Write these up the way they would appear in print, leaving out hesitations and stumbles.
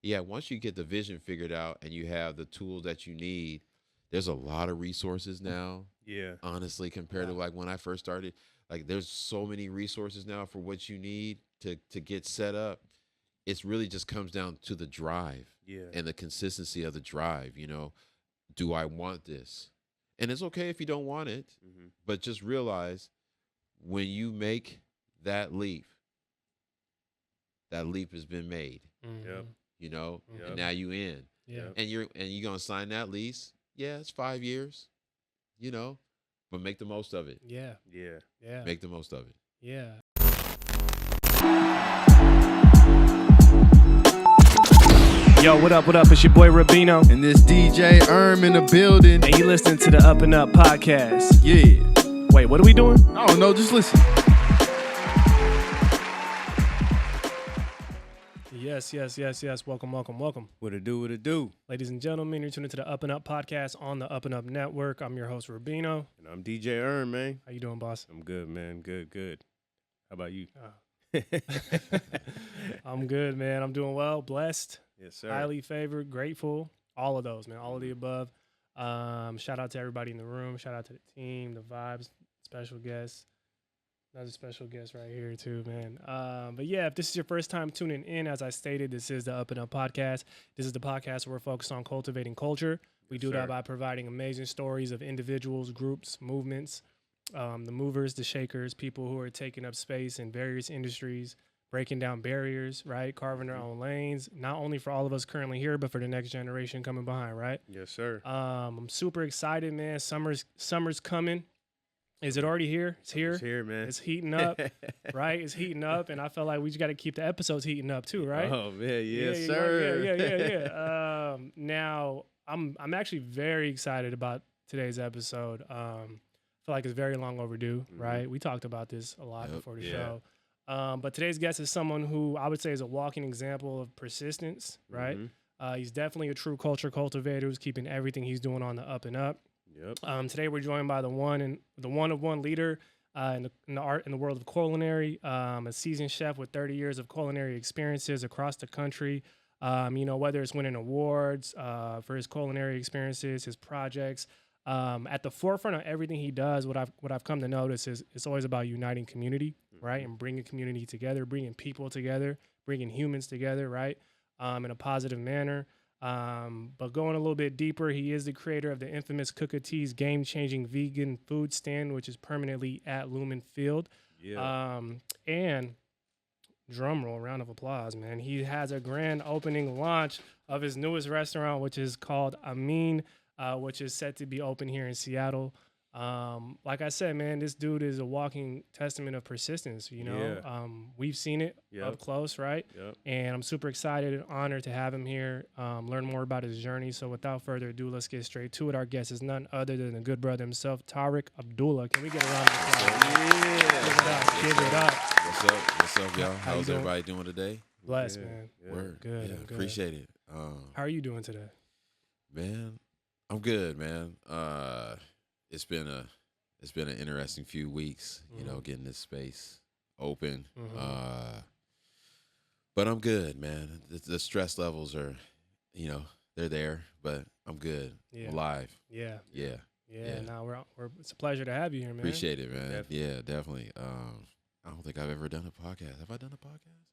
yeah, once you get the vision figured out and you have the tools that you need, there's a lot of resources now. Yeah. Honestly, compared to like when I first started, like there's so many resources now for what you need to get set up. It's really just comes down to the drive Yeah. and the consistency of the drive. Do I want this? And it's okay if you don't want it, Mm-hmm. but just realize when you make that leap, that leap has been made. Yep. And Yep. now you in, Yeah. Yep. and you're gonna sign that lease. Yeah, it's 5 years, but make the most of it. Yeah. Yeah. Yeah. Make the most of it. Yeah. Yo, what up? What up? It's your boy Rubino. And this DJ in the building. And you listening to the UpNUp Podcast. Yeah. Wait, what are we doing? I don't know, just listen. Yes. Welcome. What it do? Ladies and gentlemen, you're tuning to the UpNUp Podcast on the UpNUp Network. I'm your host, Rubino. And I'm DJ man. How you doing, boss? I'm good, man. Good. How about you? I'm good, man. I'm doing well, blessed, Yes, sir. highly favored, grateful. All of those, man. All of the above. Shout out to everybody in the room. Shout out to the team, the vibes, special guests. Another special guest right here too, man. But yeah, if this is your first time tuning in, as I stated, this is the UpNUp Podcast. This is the podcast where we're focused on cultivating culture. We do that by providing amazing stories of individuals, groups, movements, the movers, the shakers, people who are taking up space in various industries, breaking down barriers, right? Carving their own lanes, not only for all of us currently here, but for the next generation coming behind, right? Yes, sir. I'm super excited, man. Summer's coming. Is it already here? It's here. It's here, man. It's heating up, right? It's heating up, and I feel like we just got to keep the episodes heating up too, right? Oh man, yes, yeah, sir. Yeah. Now I'm actually very excited about today's episode. I feel like it's very long overdue, right? We talked about this a lot before the show. But today's guest is someone who I would say is a walking example of persistence, right? He's definitely a true culture cultivator who's keeping everything he's doing on the up and up. Yep. Today we're joined by the one of one leader in the world of culinary, a seasoned chef with 30 years of culinary experiences across the country. Whether it's winning awards for his culinary experiences, his projects. At the forefront of everything he does, what I've come to notice is it's always about uniting community, right, and bringing community together, bringing people together, bringing humans together, right, in a positive manner. But going a little bit deeper, he is the creator of the infamous Cookie's game-changing vegan food stand, which is permanently at Lumen Field. Yeah. And drum roll, round of applause, man. He has a grand opening launch of his newest restaurant, which is called Amin, which is set to be open here in Seattle. Like I said, man, this dude is a walking testament of persistence, We've seen it up close, right? Yep. And I'm super excited and honored to have him here, learn more about his journey. So without further ado, let's get straight to it. Our guest is none other than the good brother himself, Tarik Abdullah. Can we get a round of applause? Give it up. What's up, y'all? How you How's doing? everybody doing today? Bless, man. Word. Good, Yeah, I'm good. appreciate it. How are you doing today? Man, I'm good, man. It's been an interesting few weeks, getting this space open. But I'm good, man. The stress levels are, they're there, but I'm good. Yeah. I'm alive. Yeah. Yeah. Now it's a pleasure to have you here, man. Appreciate it, man. Definitely. Yeah, definitely. I don't think I've ever done a podcast. Have I done a podcast?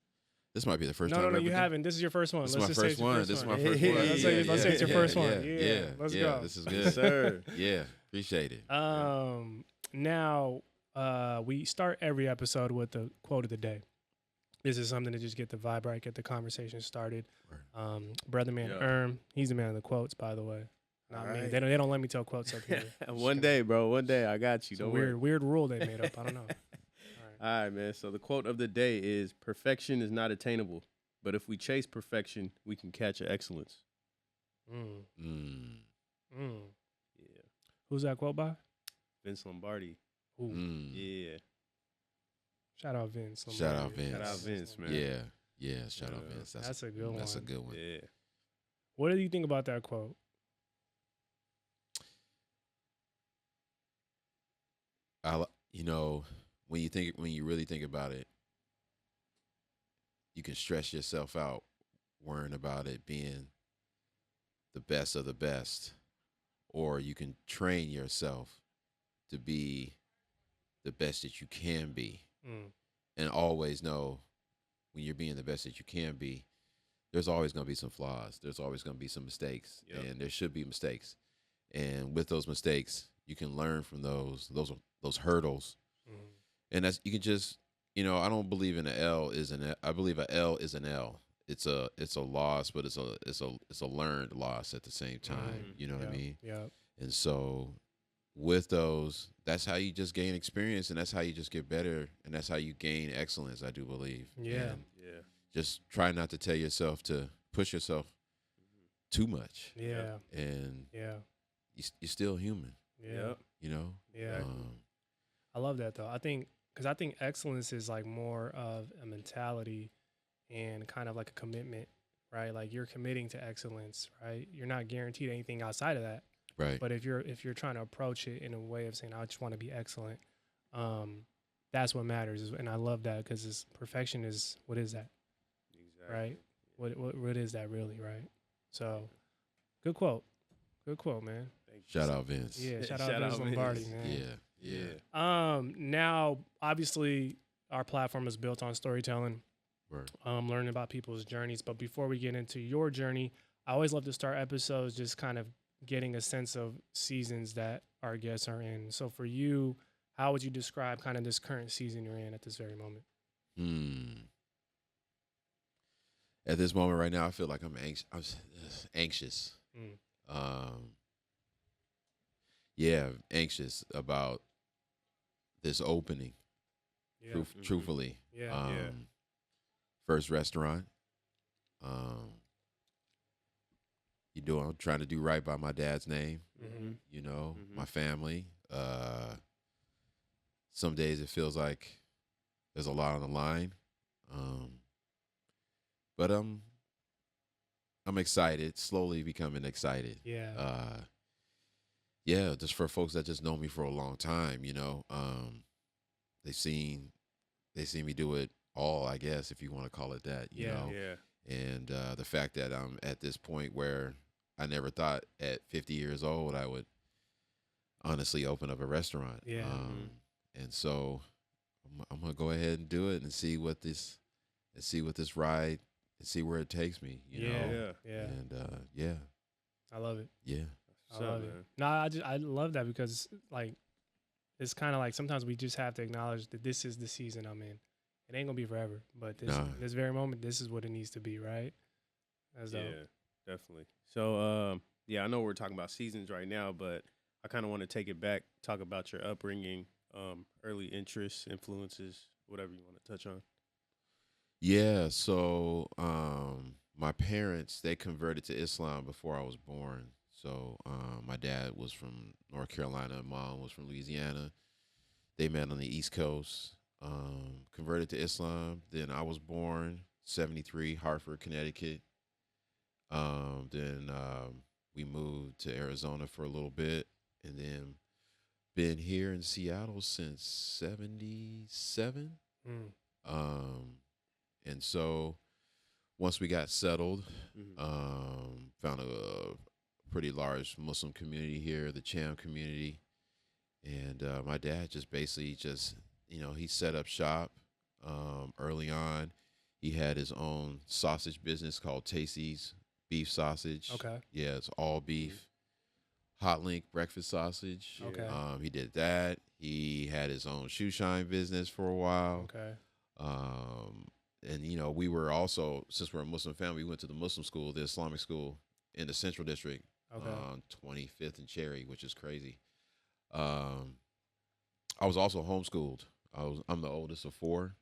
This might be the first No, time. no, I've ever you done- haven't. This is your first one. This is Let's my just say first it's your one. first This is my one. first Yeah, one. let's say it's your first one. Yeah, let's go. This is Yes, good. sir. Yeah, appreciate it. Now, we start every episode with the quote of the day. This is something to just get the vibe right, get the conversation started. Brother man Erm, he's the man of the quotes, by the way. Not me. Alright. They don't let me tell quotes up here. One day, bro. One day, I got you. It's a Don't worry. weird rule they made up. I don't know. All right, man. So the quote of the day is: "Perfection is not attainable, but if we chase perfection, we can catch excellence." Yeah. Who's that quote by? Vince Lombardi. Ooh. Yeah. Shout out Vince. Shout out Vince. Shout out Vince, man. Yeah. Shout out Vince. That's a good one. That's a good one. Yeah. What do you think about that quote? When you really think about it, you can stress yourself out worrying about it being the best of the best, or you can train yourself to be the best that you can be, and always know when you're being the best that you can be, there's always going to be some flaws. There's always going to be some mistakes, and there should be mistakes. And with those mistakes, you can learn from those hurdles, and that's you can just I don't believe in an L is an L. I believe a L is an L. It's a loss, but it's a learned loss at the same time. You know what I mean? Yeah. And so with those, that's how you just gain experience, and that's how you just get better, and that's how you gain excellence, I do believe. Yeah. And just try not to tell yourself to push yourself too much. Yeah. And Yeah. you're still human. Yeah. You know? Yeah. I love that though. Because I think excellence is like more of a mentality and kind of like a commitment, right? Like you're committing to excellence, right? You're not guaranteed anything outside of that. Right. But if you're trying to approach it in a way of saying, I just want to be excellent, that's what matters. And I love that because perfection is, what is that? Exactly. Right? What is that really, right? So, good quote. Good quote, man. Thank you. Shout out Vince. Yeah, shout out Vince Lombardi, man. Yeah. Now, obviously, our platform is built on storytelling, Word. learning about people's journeys. But before we get into your journey, I always love to start episodes just kind of getting a sense of seasons that our guests are in. So for you, how would you describe kind of this current season you're in at this very moment? At this moment right now, I feel like I'm anxious. Anxious about this opening. Yeah. Truthfully. Yeah. First restaurant. I'm trying to do right by my dad's name. My family. Some days it feels like there's a lot on the line. But I'm excited, slowly becoming excited. Yeah. Just for folks that just know me for a long time, they've seen me do it all, I guess, if you want to call it that, you know. Yeah. And the fact that I'm at this point where I never thought at 50 years old I would honestly open up a restaurant. Yeah. And so I'm gonna go ahead and do it and see what this ride and see where it takes me. You know? Yeah. And I love it. Yeah. I love it. No, I love that because like it's kind of like sometimes we just have to acknowledge that this is the season I'm in. It ain't gonna be forever, but this very moment, this is what it needs to be, right? That's dope. Yeah, definitely. So, I know we're talking about seasons right now, but I kind of want to take it back, talk about your upbringing, early interests, influences, whatever you want to touch on. Yeah. So my parents, they converted to Islam before I was born. So my dad was from North Carolina, mom was from Louisiana. They met on the East Coast, converted to Islam. Then I was born, 73, Hartford, Connecticut. Then we moved to Arizona for a little bit, and then been here in Seattle since 77. And so once we got settled, found a pretty large Muslim community here, the Cham community. And my dad just basically he set up shop early on. He had his own sausage business called Tasty's Beef Sausage. Okay. Yeah, it's all beef. Hot Link breakfast sausage. Okay. He did that. He had his own shoe shine business for a while. Okay. And we were also, since we're a Muslim family, we went to the Muslim school, the Islamic school in the Central District on 25th and Cherry, which is crazy. I was also homeschooled. I'm the oldest of four.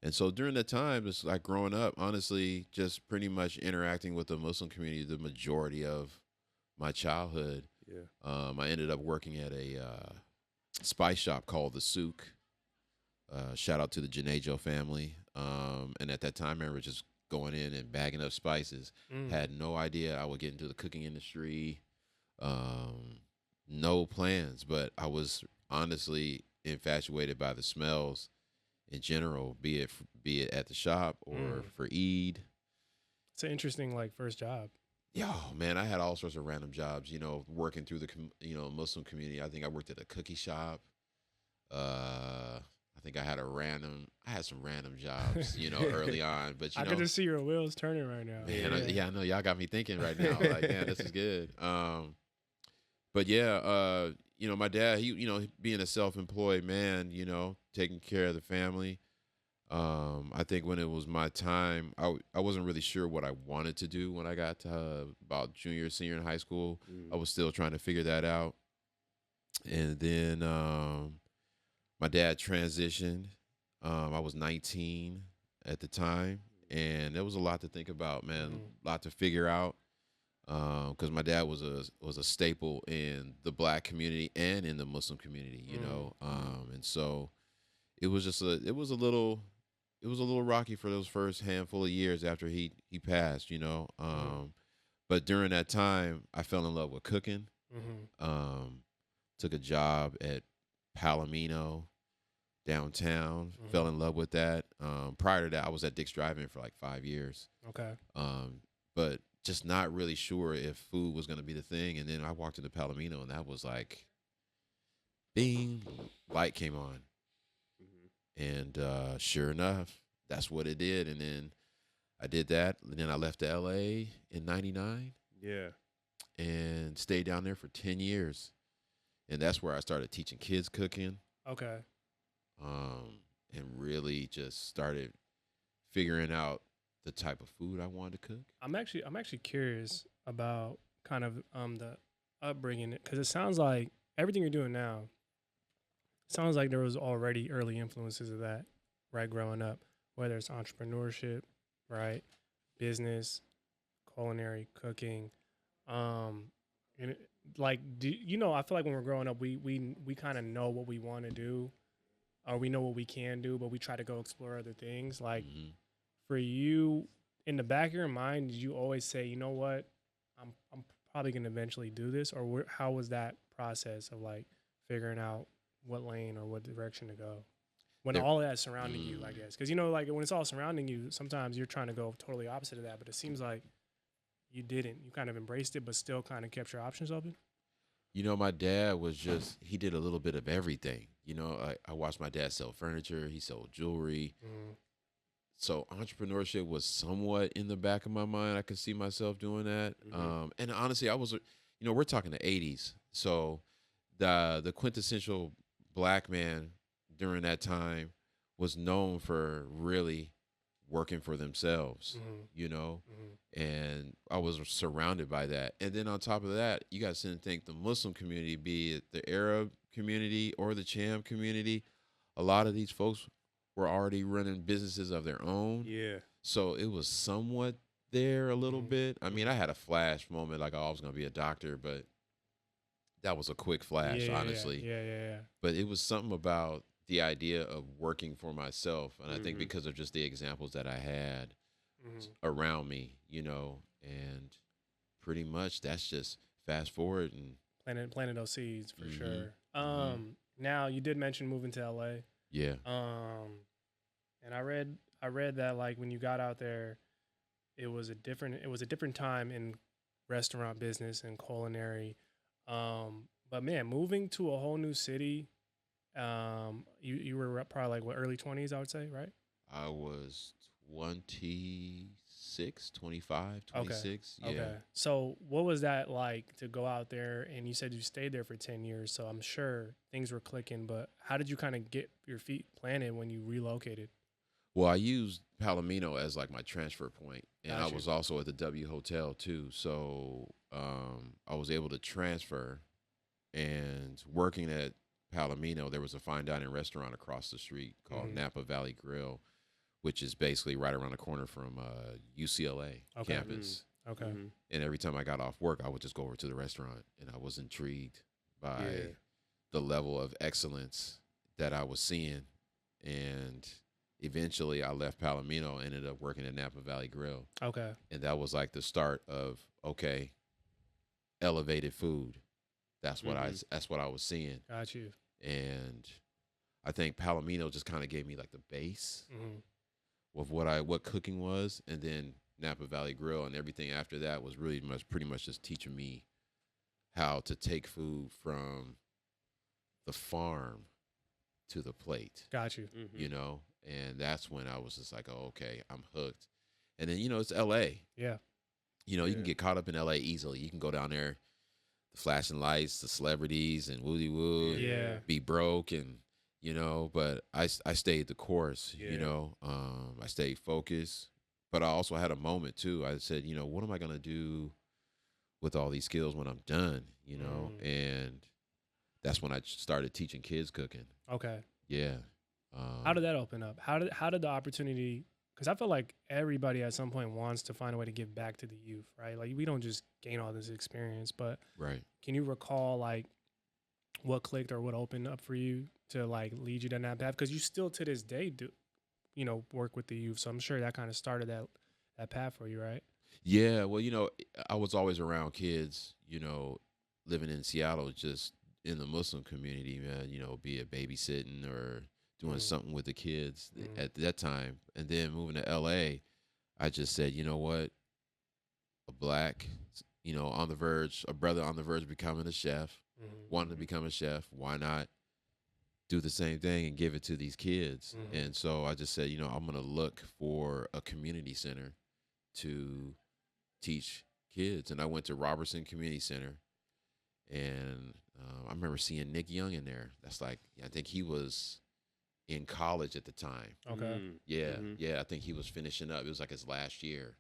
And so during that time, it's like growing up, honestly, just pretty much interacting with the Muslim community the majority of my childhood. Yeah. I ended up working at a spice shop called The Souk. Shout out to the Janejo family. And at that time, I remember just going in and bagging up spices. Had no idea I would get into the cooking industry. No plans, but I was honestly infatuated by the smells in general, be it at the shop or for Eid. It's an interesting like first job. Yo, man, I had all sorts of random jobs, working through the Muslim community. I think I worked at a cookie shop. I think I had some random jobs, early on. But I can just see your wheels turning right now. man, I know y'all got me thinking right now. Like, man, this is good. But yeah, my dad, he being a self-employed man, taking care of the family. I think when it was my time, I wasn't really sure what I wanted to do when I got to about junior, senior in high school. I was still trying to figure that out. And then my dad transitioned. I was 19 at the time, and there was a lot to think about, man. A lot to figure out. Because my dad was a staple in the Black community and in the Muslim community, and so it was a little rocky for those first handful of years after he passed, But during that time, I fell in love with cooking. Took a job at Palomino downtown. Fell in love with that. Prior to that, I was at Dick's Drive-In for like 5 years. Okay. But just not really sure if food was going to be the thing. And then I walked into Palomino, and that was like, bing, light came on. And sure enough, that's what it did. And then I did that. And then I left to L.A. in 99. Yeah. And stayed down there for 10 years. And that's where I started teaching kids cooking. Okay. And really just started figuring out the type of food I wanted to cook. I'm actually curious about kind of the upbringing, because it sounds like everything you're doing now sounds like there was already early influences of that, right, growing up, whether it's entrepreneurship, right, business, culinary, cooking, and I feel like when we're growing up, we kind of know what we want to do, or we know what we can do, but we try to go explore other things. Like, for you, in the back of your mind, did you always say, you know what, I'm probably gonna eventually do this, or how was that process of like figuring out what lane or what direction to go when all of that's surrounding you, I guess? Because like when it's all surrounding you, sometimes you're trying to go totally opposite of that, but it seems like you didn't. You kind of embraced it, but still kind of kept your options open. My dad was he did a little bit of everything. I watched my dad sell furniture. He sold jewelry. So entrepreneurship was somewhat in the back of my mind. I could see myself doing that. And honestly, I was, we're talking the 80s. So the quintessential Black man during that time was known for really working for themselves, and I was surrounded by that. And then on top of that, you got to think the Muslim community, be it the Arab community or the Cham community, a lot of these folks were already running businesses of their own. Yeah. So it was somewhat there a little bit. I mean, I had a flash moment like I was going to be a doctor, but that was a quick flash, honestly. Yeah. But it was something about the idea of working for myself. And I think because of just the examples that I had around me, and pretty much that's just fast forward and planting those seeds for sure. Now you did mention moving to LA. Yeah. And I read that like when you got out there, it was a different time in restaurant business and culinary. But man, moving to a whole new city, you were probably like what, early 20s, I would say, right? I was 26, 25, 26. Okay. Yeah. Okay. So what was that like to go out there? And you said you stayed there for 10 years, so I'm sure things were clicking, but how did you kind of get your feet planted when you relocated? Well, I used Palomino as like my transfer point, and Gotcha. I was also at the W Hotel too. So I was able to transfer, and working at Palomino, there was a fine dining restaurant across the street called Napa Valley Grill, which is basically right around the corner from UCLA campus. Okay. And every time I got off work, I would just go over to the restaurant, and I was intrigued by the level of excellence that I was seeing. And eventually I left Palomino, ended up working at Napa Valley Grill. Okay. And that was like the start of, okay, elevated food. That's what I was seeing. Got you. And I think Palomino just kind of gave me like the base Mhm. of what cooking was, and then Napa Valley Grill and everything after that was really pretty much just teaching me how to take food from the farm to the plate. Got you. Mhm. You know, and that's when I was just like, oh, okay, I'm hooked. And then, you know, it's LA. Yeah. You know, you can Yeah. get caught up in LA easily. You can go down there, the flashing lights, the celebrities, and woody woo, and Yeah. be broke, and you know. But I stayed the course. Yeah. You know, I stayed focused. But I also had a moment too. I said, you know, what am I gonna do with all these skills when I'm done? You know, and that's when I started teaching kids cooking. Okay. Yeah. How did that open up? How did the opportunity? Because I feel like everybody at some point wants to find a way to give back to the youth, right? Like we don't just gain all this experience, but Right. can you recall like what clicked or what opened up for you to like lead you down that path? Because you still to this day do, you know, work with the youth. So I'm sure that kind of started that path for you, right? Yeah, well, you know, I was always around kids, you know, living in Seattle, just in the Muslim community, man, you know, be it babysitting or doing something with the kids at that time. And then moving to LA, I just said, you know what? A black, you know, on the verge, a brother on the verge of becoming a chef, wanting to become a chef. Why not do the same thing and give it to these kids? And so I just said, you know, I'm going to look for a community center to teach kids. And I went to Robertson Community Center, and I remember seeing Nick Young in there. That's like, I think he was in college at the time. Okay. Yeah, I think he was finishing up. It was like his last year.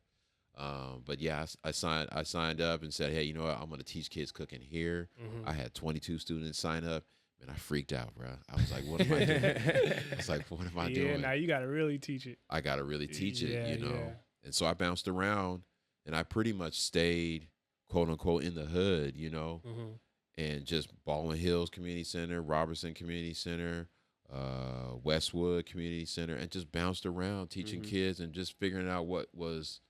But yeah, I signed up and said, hey, you know what? I'm going to teach kids cooking here. I had 22 students sign up. Man, I freaked out, bro. I was like, what am I doing? I was like, what am I doing? Yeah, now you got to really teach it. I got to really teach it, Yeah, you know? yeah. And so I bounced around, and I pretty much stayed, quote unquote, in the hood, you know, and just Baldwin Hills Community Center, Robertson Community Center, Westwood Community Center, and just bounced around teaching kids and just figuring out what was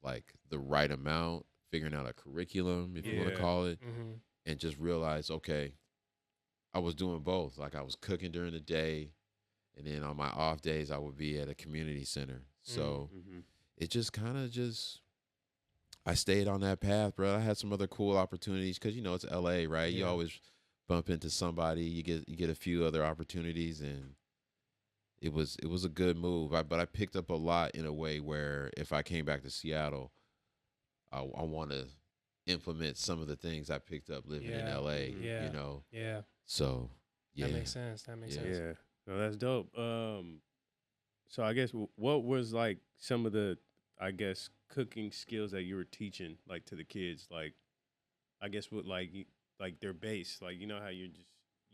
like the right amount, figuring out a curriculum, if you want to call it, and just realized, okay, I was doing both. Like I was cooking during the day, and then on my off days, I would be at a community center. So it just kind of I stayed on that path, bro. I had some other cool opportunities because, you know, it's LA, right? You always bump into somebody, you get a few other opportunities, and it was a good move. But I picked up a lot in a way where if I came back to Seattle, I want to implement some of the things I picked up living in LA, you know? Yeah. So, yeah. That makes sense. That makes sense. Yeah. No, that's dope. So I guess what was like some of the, I guess, cooking skills that you were teaching like to the kids? Like, I guess what like their base, like, you know how you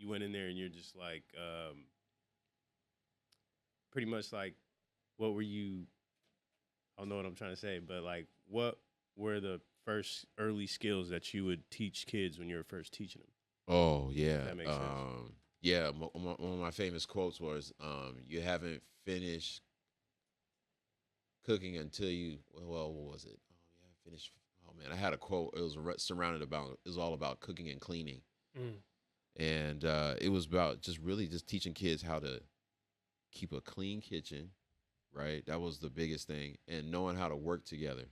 went in there and you're just like, pretty much like, what were you? I don't know what I'm trying to say, but like, what were the first early skills that you would teach kids when you were first teaching them? Oh, yeah. That makes sense. Yeah, one of my famous quotes was, you haven't finished cooking until you, well, what was it? Oh, yeah, finished. Oh, man, I had a quote. It was it was all about cooking and cleaning. And it was about just really just teaching kids how to keep a clean kitchen, right? That was the biggest thing. And knowing how to work together.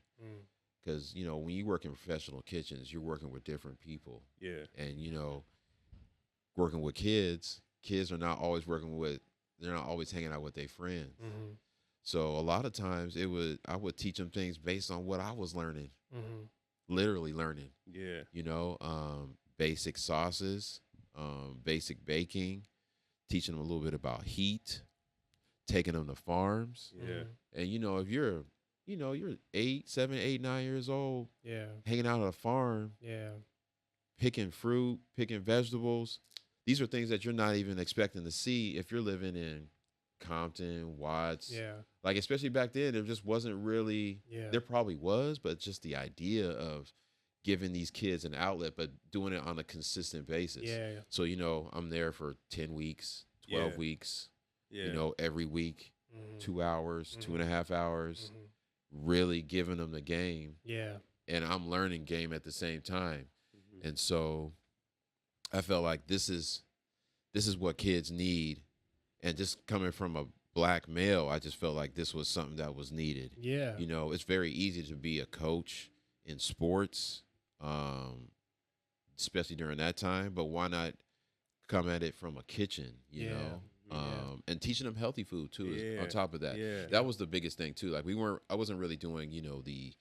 Because, you know, when you work in professional kitchens, you're working with different people. Yeah. And, you know, working with kids are not always they're not always hanging out with their friends. So a lot of times I would teach them things based on what I was learning, literally learning. Yeah. You know, basic sauces, basic baking, teaching them a little bit about heat, taking them to farms. Yeah. And, you know, if you're 7, 8, 9 years old, hanging out at a farm, picking fruit, picking vegetables, these are things that you're not even expecting to see if you're living in Compton, Watts. Like, especially back then, there just wasn't really, there probably was, but just the idea of giving these kids an outlet, but doing it on a consistent basis. So, you know, I'm there for 10 weeks, 12 weeks, you know, every week, 2 hours, 2.5 hours, really giving them the game. And I'm learning game at the same time. And so I felt like this is what kids need And just coming from a black male, I just felt like this was something that was needed. Yeah. You know, it's very easy to be a coach in sports, especially during that time. But why not come at it from a kitchen, you know? And teaching them healthy food too. On top of that, that was the biggest thing too. Like I wasn't really doing, you know, the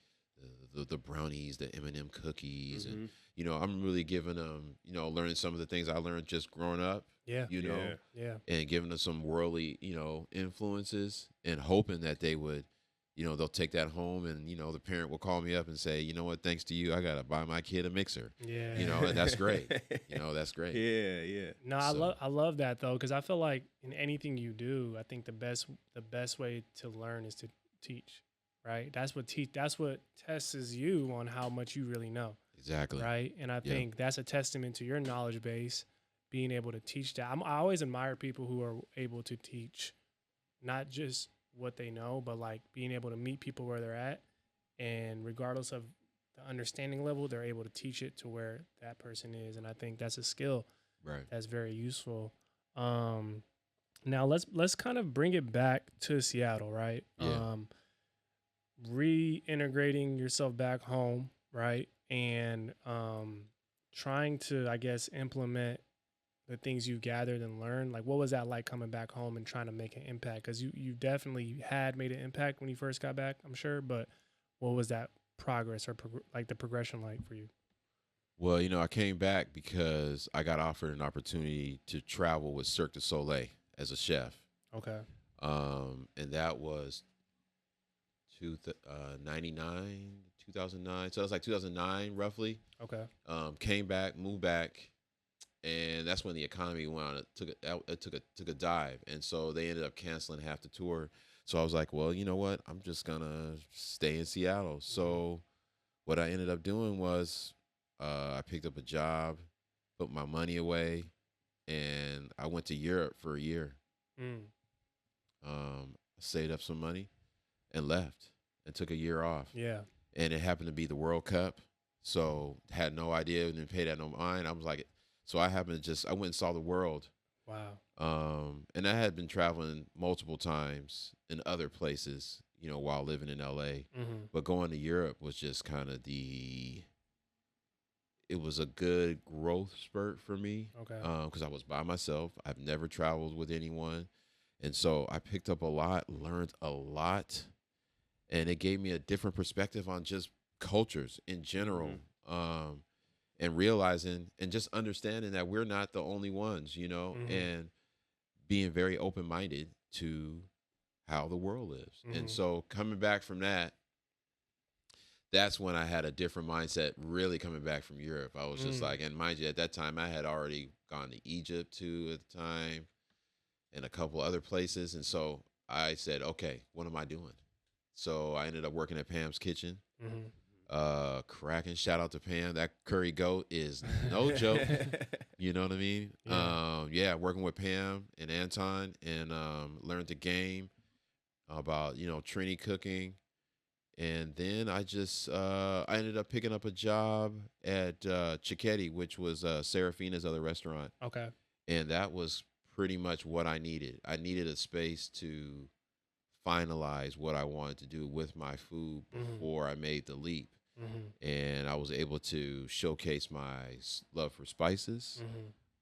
brownies, the M&M cookies, and you know, I'm really giving them, you know, learning some of the things I learned just growing up. You know, and giving them some worldly, you know, influences, and hoping that they would, you know, they'll take that home, and you know, the parent will call me up and say, you know what, thanks to you, I gotta buy my kid a mixer. You know, and that's great. You know, that's great. No, I love that though, because I feel like in anything you do, I think the best way to learn is to teach, right? That's what tests you on how much you really know. Exactly. Right, and I think that's a testament to your knowledge base, being able to teach that. I always admire people who are able to teach, not just what they know, but like being able to meet people where they're at, and regardless of the understanding level, they're able to teach it to where that person is. And I think that's a skill that's very useful. Now let's kind of bring it back to Seattle, right? Reintegrating yourself back home, right? And trying to, I guess, implement the things you gathered and learned. Like, what was that like coming back home and trying to make an impact? Because you definitely had made an impact when you first got back, I'm sure. But what was that progress or like the progression like for you? Well, you know, I came back because I got offered an opportunity to travel with Cirque du Soleil as a chef. Okay. And that was 99, 2009. So it was like 2009, roughly. Okay. Came back, moved back, and that's when the economy went on. It took a dive, and so they ended up canceling half the tour. So I was like, well, you know what? I'm just gonna stay in Seattle. So what I ended up doing was I picked up a job, put my money away, and I went to Europe for a year. Saved up some money and left and took a year off. Yeah. And it happened to be the World Cup. So had no idea, didn't pay that no mind. I was like, so I happened to I went and saw the world. Wow. And I had been traveling multiple times in other places, you know, while living in LA. But going to Europe was just kind of it was a good growth spurt for me. Okay. Because I was by myself. I've never traveled with anyone. And so I picked up a lot, learned a lot, and it gave me a different perspective on just cultures in general, and realizing and just understanding that we're not the only ones, you know, and being very open-minded to how the world lives. And so coming back from that, that's when I had a different mindset really coming back from Europe. I was just like, and mind you, at that time, I had already gone to Egypt too at the time, and a couple other places. And so I said, okay, what am I doing? So I ended up working at Pam's Kitchen. Cracking. Shout out to Pam. That curry goat is no joke. You know what I mean? Yeah. Working with Pam and Anton, and learned the game about, you know, Trini cooking. And then I ended up picking up a job at Cicchetti, which was Serafina's other restaurant. Okay. And that was pretty much what I needed. I needed a space to finalize what I wanted to do with my food before I made the leap. And I was able to showcase my love for spices,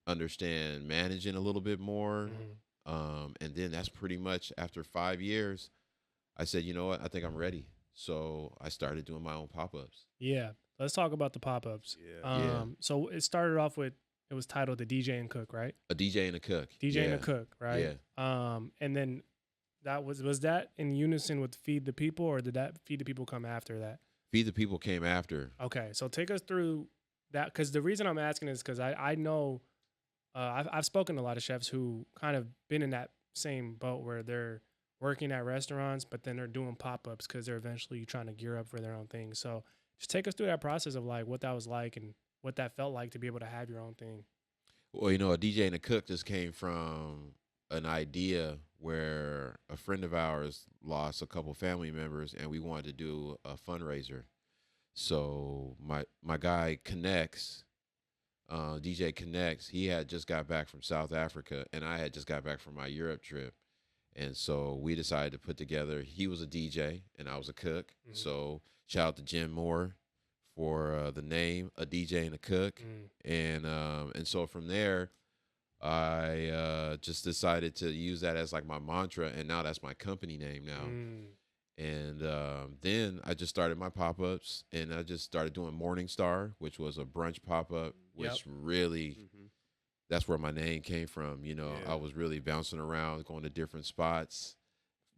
understand managing a little bit more. And then that's pretty much after 5 years, I said, you know what, I think I'm ready. So I started doing my own pop-ups. Yeah. Let's talk about the pop-ups. So it started off with, it was titled The DJ and Cook, right? A DJ and a cook. DJ and a cook, right? Yeah. And then that was that in unison with Feed the People, or did that Feed the People come after that? Feed the People came after. Okay. So take us through that, because the reason I'm asking is because I know I've spoken to a lot of chefs who kind of been in that same boat where they're working at restaurants, but then they're doing pop-ups because they're eventually trying to gear up for their own thing. So just take us through that process of like what that was like and what that felt like to be able to have your own thing. Well, you know, a DJ and a cook just came from an idea where a friend of ours lost a couple family members, and we wanted to do a fundraiser. So my guy Connects, DJ Connects, he had just got back from South Africa, and I had just got back from my Europe trip. And so we decided to put together, he was a DJ and I was a cook. Mhm. So shout out to Jim Moore for the name, a DJ and a cook. And so from there, I just decided to use that as like my mantra, and now that's my company name now. And then I just started my pop-ups, and I just started doing Morning Star, which was a brunch pop-up, which really, that's where my name came from. You know, I was really bouncing around, going to different spots,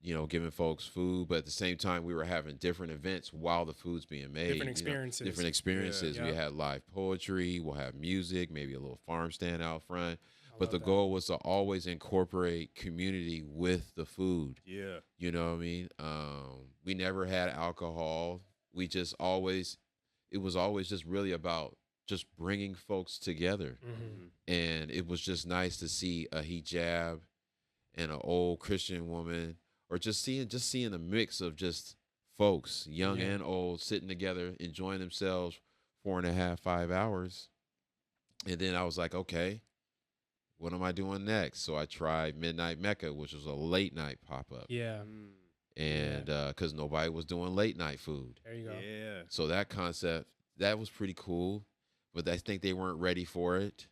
you know, giving folks food, but at the same time, we were having different events while the food's being made. Different experiences. You know, different experiences. Yeah. We had live poetry, we'll have music, maybe a little farm stand out front. But the that. goal was to always incorporate community with the food. Yeah. You know what I mean? We never had alcohol. We just always, it was always just really about just bringing folks together. And it was just nice to see a hijab and an old Christian woman, or just seeing a mix of just folks, young and old, sitting together, enjoying themselves 4.5, 5 hours. And then I was like, okay, what am I doing next? So I tried Midnight Mecca, which was a late night pop-up. Yeah. And because nobody was doing late night food. There you go. Yeah. So that concept, that was pretty cool. But I think they weren't ready for it.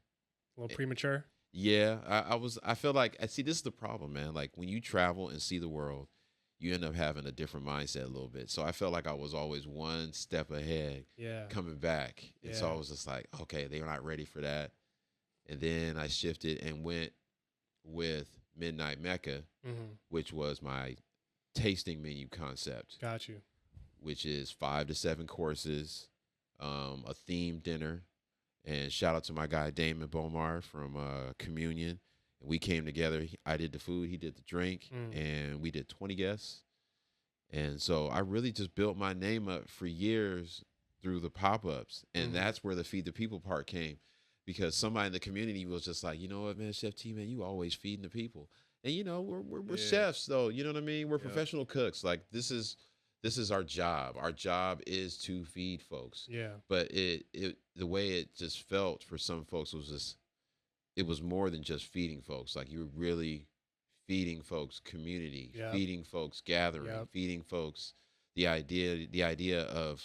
A little premature. Yeah, I feel like, see, this is the problem, man. Like when you travel and see the world, you end up having a different mindset a little bit. So I felt like I was always one step ahead coming back. And so I was just like, okay, they're not ready for that. And then I shifted and went with Midnight Mecca, which was my tasting menu concept. Got you. Which is 5 to 7 courses, a themed dinner. And shout out to my guy Damon Bomar from Communion. And we came together. I did the food, he did the drink, and we did 20 guests. And so I really just built my name up for years through the pop-ups. And that's where the Feed the People part came. Because somebody in the community was just like, you know what, man, Chef T, man, you always feeding the people. And, you know, we're chefs, though. You know what I mean? We're professional cooks. Like, this is our job. Our job is to feed folks. Yeah. But the way it just felt for some folks was just, it was more than just feeding folks. Like, you were really feeding folks community, feeding folks gathering, feeding folks the idea of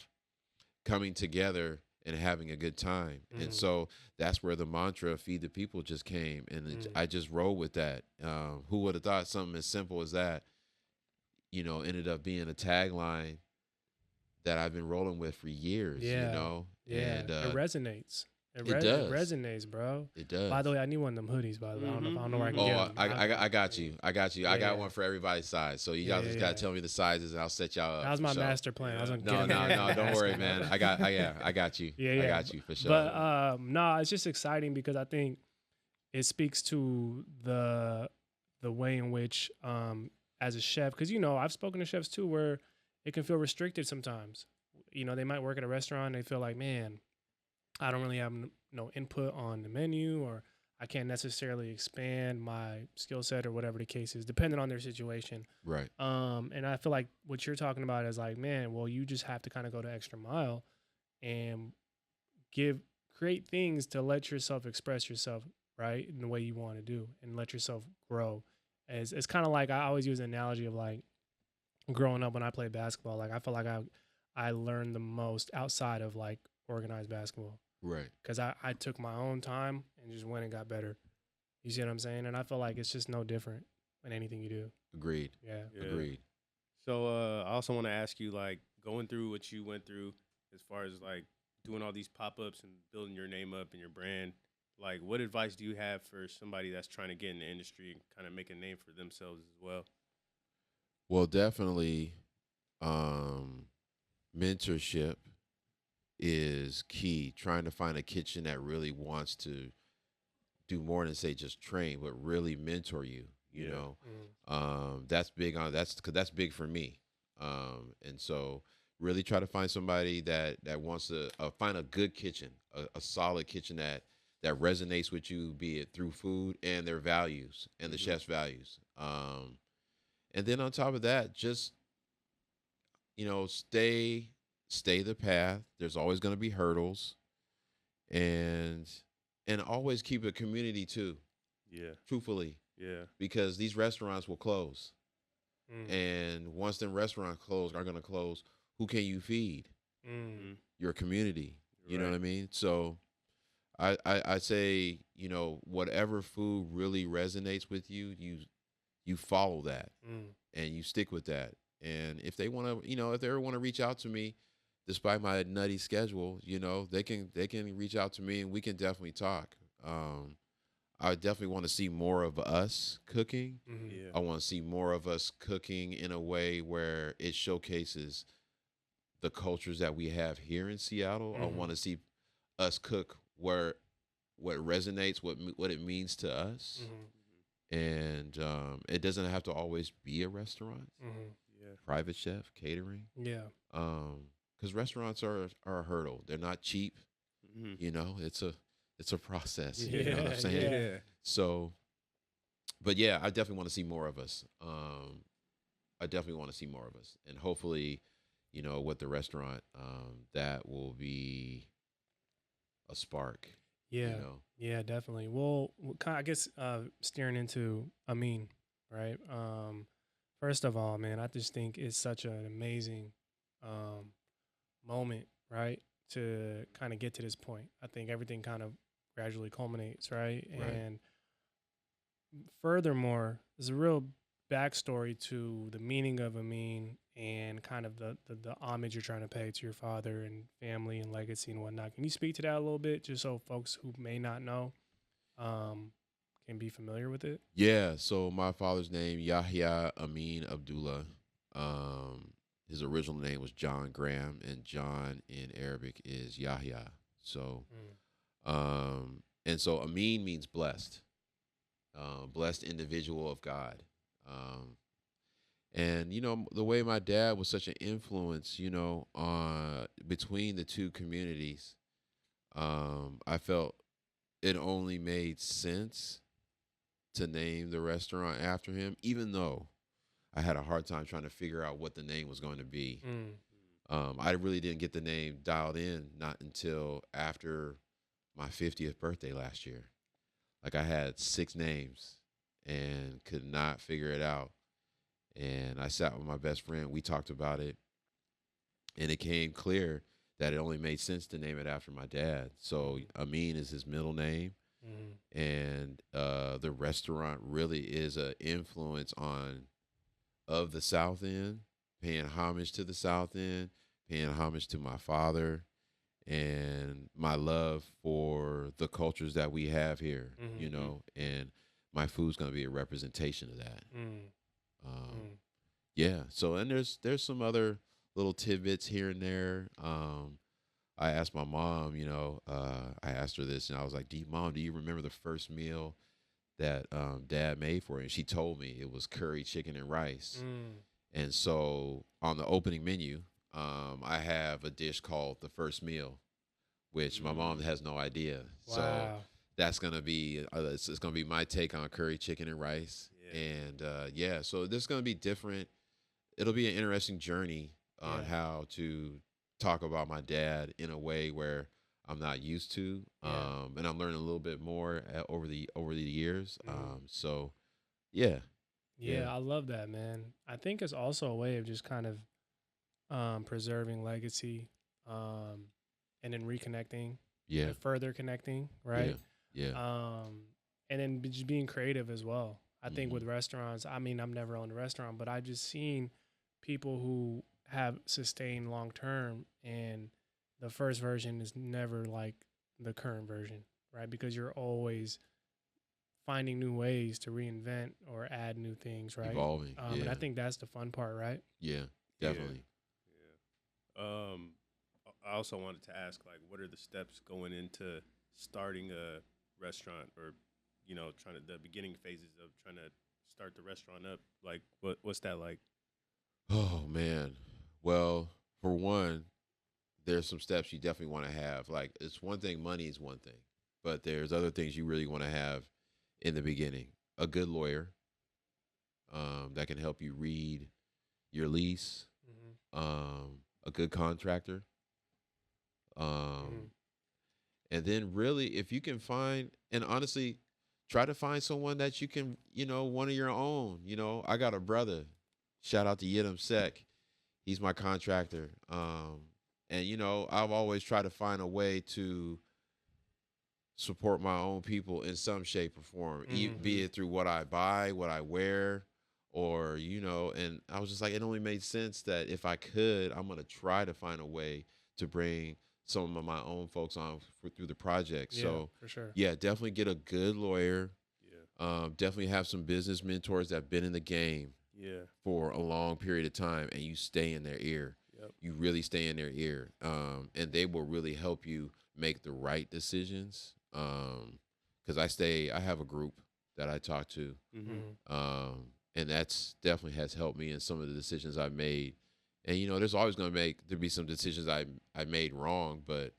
coming together and having a good time. And so that's where the mantra Feed the People just came. And I just rolled with that. Who would have thought something as simple as that, you know, ended up being a tagline that I've been rolling with for years, you know? Yeah, And it resonates. It does. It resonates, bro. It does. By the way, I need one of them hoodies, by the way. I don't know where I can get them. I got you. I got one for everybody's size. So you guys just got to tell me the sizes and I'll set y'all up. That was my master plan. I was gonna No, don't worry, man. I got you. I got you for sure. But it's just exciting because I think it speaks to the way in which as a chef, because you know I've spoken to chefs too where it can feel restricted sometimes. You know, they might work at a restaurant and they feel like, man, I don't really have no input on the menu, or I can't necessarily expand my skill set or whatever the case is, depending on their situation. Right. And I feel like what you're talking about is like, man, well, you just have to kind of go the extra mile and create things to let yourself express yourself, right, in the way you want to do, and let yourself grow. It's kind of like, I always use the analogy of like growing up when I played basketball. Like I feel like I learned the most outside of like organized basketball. Right. Because I took my own time and just went and got better. You see what I'm saying? And I feel like it's just no different in anything you do. Agreed. Yeah. Agreed. So I also want to ask you, like, going through what you went through as far as like doing all these pop-ups and building your name up and your brand, like what advice do you have for somebody that's trying to get in the industry and kind of make a name for themselves as well? Well, definitely mentorship is key. Trying to find a kitchen that really wants to do more than say just train, but really mentor you. You know, that's big on because that's big for me. And so really try to find somebody that wants to find a good kitchen, a solid kitchen that resonates with you, be it through food and their values and the chef's values. And then on top of that, just, you know, stay the path. There's always going to be hurdles, and and always keep a community too. Yeah. Truthfully, Yeah. because these restaurants will close, Mm. and once them restaurants are gonna close, who can you feed? Mm. Your community. You know what I Right. mean? So I say, whatever food really resonates with you, you follow that Mm. and you stick with that. And if they want to, if they ever want to reach out to me, despite my nutty schedule, they can reach out to me and we can definitely talk. I definitely want to see more of us cooking. Mhm. Yeah. I want to see more of us cooking in a way where it showcases the cultures that we have here in Seattle. I Mhm. want to see us cook where what resonates, what it means to us, Mhm. and it doesn't have to always be a restaurant, Mhm. Yeah. private chef, catering, Yeah. because restaurants are a hurdle. They're not cheap. Mm-hmm. It's a process. Yeah. You know what I'm Yeah, saying? yeah. So, but yeah, I definitely want to see more of us. I definitely want to see more of us, and hopefully, with the restaurant, that will be a spark. You Yeah. know, Yeah, definitely. Well, I guess steering into Amin, right? First of all, man, I just think it's such an amazing um, moment, right? To kind of get to this point. I think everything kind of gradually culminates, right? Right. And furthermore, there's a real backstory to the meaning of Amin and kind of the homage you're trying to pay to your father and family and legacy and whatnot. Can you speak to that a little bit, just so folks who may not know can be familiar with it? yeah. So my father's name Yahya Amin Abdullah. Um, his original name was John Graham, and John in Arabic is Yahya. So, and so Amin means blessed, blessed individual of God. Um, and the way my dad was such an influence, on between the two communities, I felt it only made sense to name the restaurant after him, even though I had a hard time trying to figure out what the name was going to be. Mm. I really didn't get the name dialed in not until after my 50th birthday last year. Like I had 6 names and could not figure it out. And I sat with my best friend. We talked about it, and it came clear that it only made sense to name it after my dad. So Amin is his middle name, Mm. and the restaurant really is an influence of the South End, paying homage to the South End, paying homage to my father, and my love for the cultures that we have here. Mhm. And my food's gonna be a representation of that. Mm. Um, yeah. So and there's some other little tidbits here and there. I asked my mom, I asked her this, and I was like, Mom, do you remember the first meal that Dad made for you?" And she told me it was curry chicken and rice. Mm. And so on the opening menu, I have a dish called the first meal, which my mom has no idea. So Wow. that's gonna be it's gonna be my take on curry chicken and rice. Yeah. And yeah, so this is gonna be different. It'll be an interesting journey on Yeah. how to talk about my dad in a way where I'm not used to, Yeah. and I'm learning a little bit more over the years. Mm. So yeah, Yeah, I love that, man. I think it's also a way of just kind of preserving legacy, and then reconnecting, yeah, and further connecting, right? yeah, And then just being creative as well. I think with Mhm. restaurants, I mean, I've never owned a restaurant, but I've just seen people who have sustained long term, and the first version is never like the current version, right? Because you're always finding new ways to reinvent or add new things, right? evolving. And I Yeah, think that's the fun part, right? yeah, Yeah. definitely. Yeah. I also wanted to ask, like, what are the steps going into starting a restaurant, or trying to the beginning phases of trying to start the restaurant up? Like, what's that like? Oh man. Well, for one, there's some steps you definitely want to have. Like it's one thing, money is one thing, but there's other things you really want to have in the beginning. A good lawyer, that can help you read your lease. Mm-hmm. A good contractor, um, Mm-hmm. And then really, if you can find, and honestly, try to find someone that you can, one of your own. I got a brother. Shout out to Yidam Sek. He's my contractor. And I've always tried to find a way to support my own people in some shape or form, be it through what I buy, what I wear, or and I was just like, it only made sense that if I could, I'm gonna try to find a way to bring some of my own folks on through the project. Yeah, So for sure. yeah, definitely get a good lawyer. Yeah. Definitely have some business mentors that have been in the game Yeah. for a long period of time, and you stay in their ear. Yep. You really stay in their ear, and they will really help you make the right decisions. Because I have a group that I talk to, Mm-hmm. and that's definitely has helped me in some of the decisions I've made. And there's always going to be some decisions I made wrong, but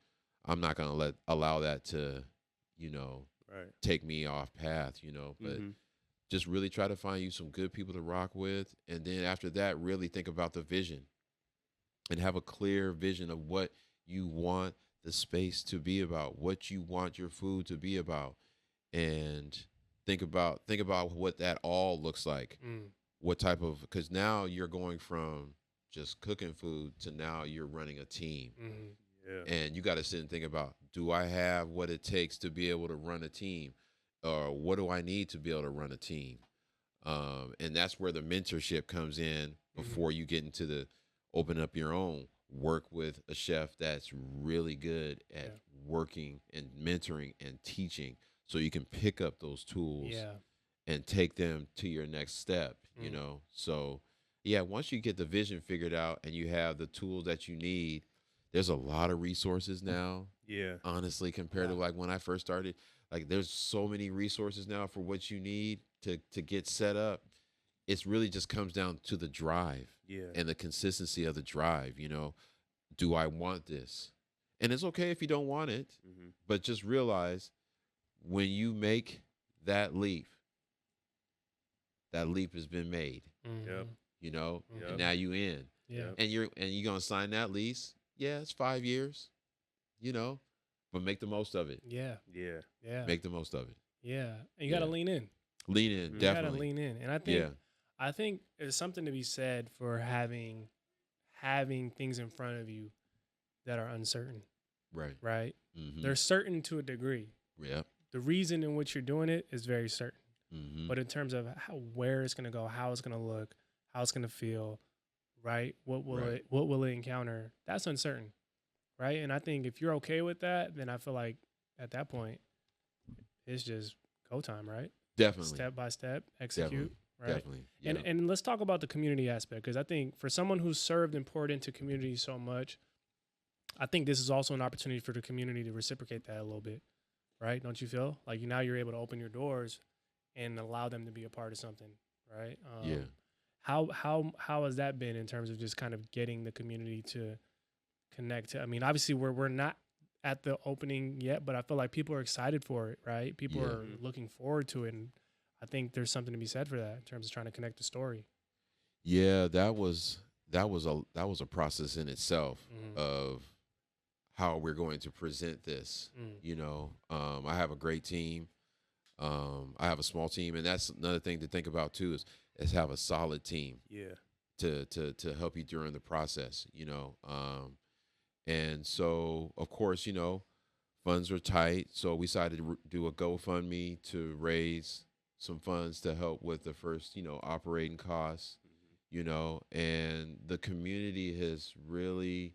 I'm not going to allow that to, Right. take me off path. But Mm-hmm. just really try to find you some good people to rock with, and then after that, really think about the vision, and have a clear vision of what you want the space to be about, what you want your food to be about, and think about what that all looks like. What type of, because now you're going from just cooking food to now you're running a team. Yeah. And you got to sit and think about, do I have what it takes to be able to run a team? Or what do I need to be able to run a team? And that's where the mentorship comes in before you get into the open up your own. Work with a chef that's really good at working and mentoring and teaching, so you can pick up those tools and take them to your next step, So, yeah, once you get the vision figured out and you have the tools that you need, there's a lot of resources now. Yeah. Honestly, compared to like when I first started, like there's so many resources now for what you need to get set up. It's really just comes down to the drive Yeah. and the consistency of the drive. Do I want this? And it's okay if you don't want it, but just realize when you make that leap has been made. Yep. And now you in. Yeah. And you're gonna sign that lease. Yeah, it's 5 years, but make the most of it. Yeah. Yeah. Yeah. Make the most of it. Yeah. And you got to Yeah. lean in. Lean in, You definitely. got to lean in. And I think there's something to be said for having things in front of you that are uncertain, Right. right? Mm-hmm. They're certain to a degree. Yep. The reason in which you're doing it is very certain. Mm-hmm. But in terms of where it's going to go, how it's going to look, how it's going to feel, right? What will it encounter? That's uncertain, right? And I think if you're okay with that, then I feel like at that point, it's just go time, right? Definitely. Step by step, execute, right? Definitely. Yeah. And let's talk about the community aspect, because I think for someone who's served and poured into community so much, I think this is also an opportunity for the community to reciprocate that a little bit, right? Don't you feel like now you're able to open your doors and allow them to be a part of something, right? Yeah. How has that been in terms of just kind of getting the community to connect to? I mean, obviously we're not at the opening yet, but I feel like people are excited for it, right? People Yeah. are looking forward to it, and I think there's something to be said for that in terms of trying to connect the story. Yeah, that was a process in itself of how we're going to present this. I have a great team. I have a small team, and that's another thing to think about too is have a solid team. Yeah. To help you during the process. And so of course, funds are tight, so we decided to do a GoFundMe to raise some funds to help with the first, operating costs. And the community has really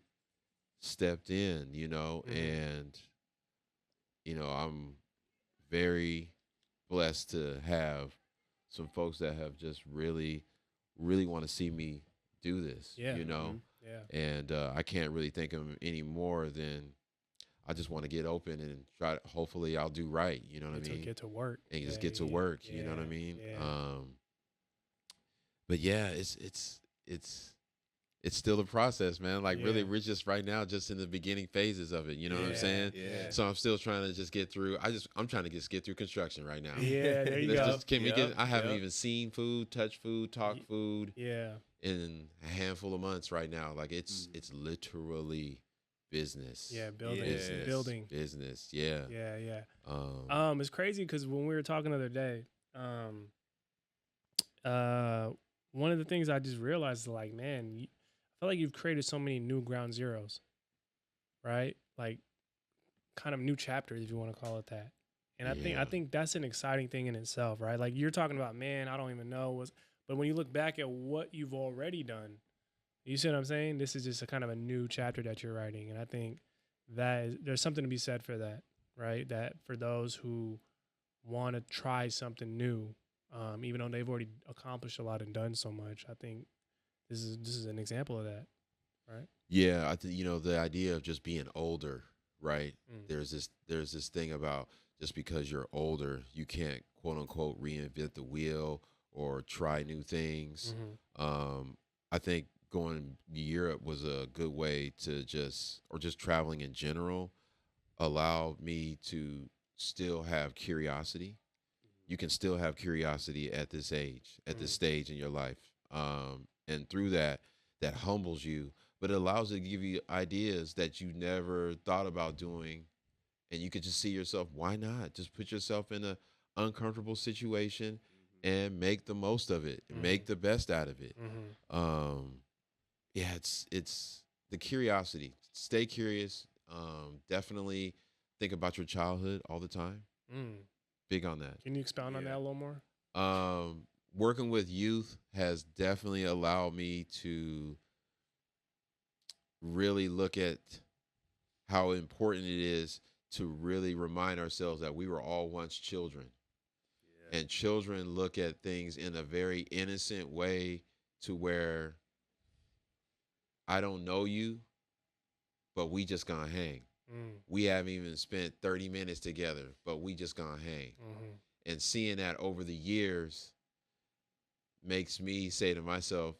stepped in, and I'm very blessed to have some folks that have just really want to see me do this. Yeah. Yeah. And I can't really think of any more than I just want to get open and try. Hopefully, I'll do right. You know what I mean? Get to work And just get to work. You know what I mean? Yeah. But yeah, it's still a process, man. Like really, we're just right now just in the beginning phases of it. You know what I'm saying? Yeah. So I'm still trying to just get through. I'm trying to just get through construction right now. Yeah, there you go. Can we get? I haven't even seen food, touched food, talked food Yeah. in a handful of months right now. Like it's literally business. Yeah, building. Business. Building. Business. Yeah. Yeah. Um, It's crazy because when we were talking the other day, one of the things I just realized is like, man, I feel like you've created so many new ground zeros, right? Like kind of new chapters, if you want to call it that. And I Yeah. think that's an exciting thing in itself, right? Like you're talking about, man, I don't even know what's, but when you look back at what you've already done, you see what I'm saying? This is just a kind of a new chapter that you're writing, and I think there's something to be said for that, right? That for those who want to try something new, even though they've already accomplished a lot and done so much, I think this is an example of that, right? yeah, I think the idea of just being older, right? Mm. There's this thing about just because you're older, you can't quote unquote reinvent the wheel or try new things. I think going to Europe was a good way to just traveling in general allowed me to still have curiosity. You can still have curiosity at this age, at this stage in your life. And through that humbles you, but it allows it to give you ideas that you never thought about doing. And you could just see yourself, why not? Just put yourself in an uncomfortable situation and make the most of it, and make the best out of it. Yeah, it's the curiosity. Stay curious. Definitely think about your childhood all the time. Big on that. Can you expound on that a little more? Working with youth has definitely allowed me to really look at how important it is to really remind ourselves that we were all once children. And children look at things in a very innocent way, to where I don't know you, but we just gonna hang. We haven't even spent 30 minutes together, but we just gonna hang. And seeing that over the years makes me say to myself,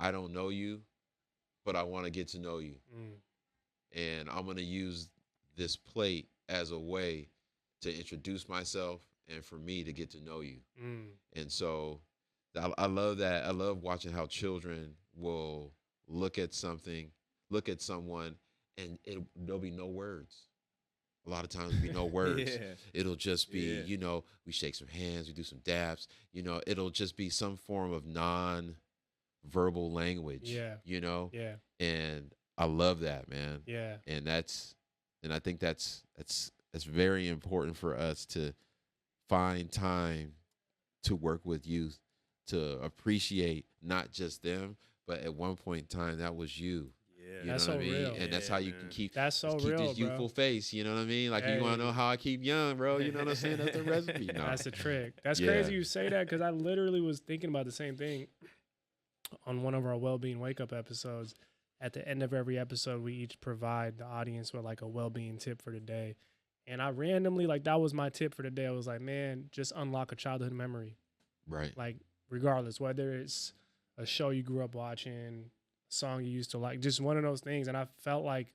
I don't know you, but I want to get to know you. And I'm going to use this plate as a way to introduce myself and for me to get to know you. And so I love that. I love watching how children will look at someone, and there'll be no words. A lot of times there'll be no words. It'll just be, we shake some hands, we do some dabs, it'll just be some form of non-verbal language, and I love that, man. And I think that's very important for us to find time to work with youth, to appreciate not just them, but at one point in time that was you. You know That's what I so mean? real. And that's how you can keep That's so keep real, this youthful bro. face. You know what I mean? Like, you want to know how I keep young, bro? You know what I'm saying? That's the recipe. No. That's a trick. That's Yeah. crazy you say that, because I literally was thinking about the same thing on one of our well-being wake-up episodes. At the end of every episode, we each provide the audience with like a well-being tip for the day. And I randomly, like, that was my tip for the day. I was like, man, just unlock a childhood memory. Right. Like, regardless, whether it's a show you grew up watching, song you used to like, just one of those things. And I felt like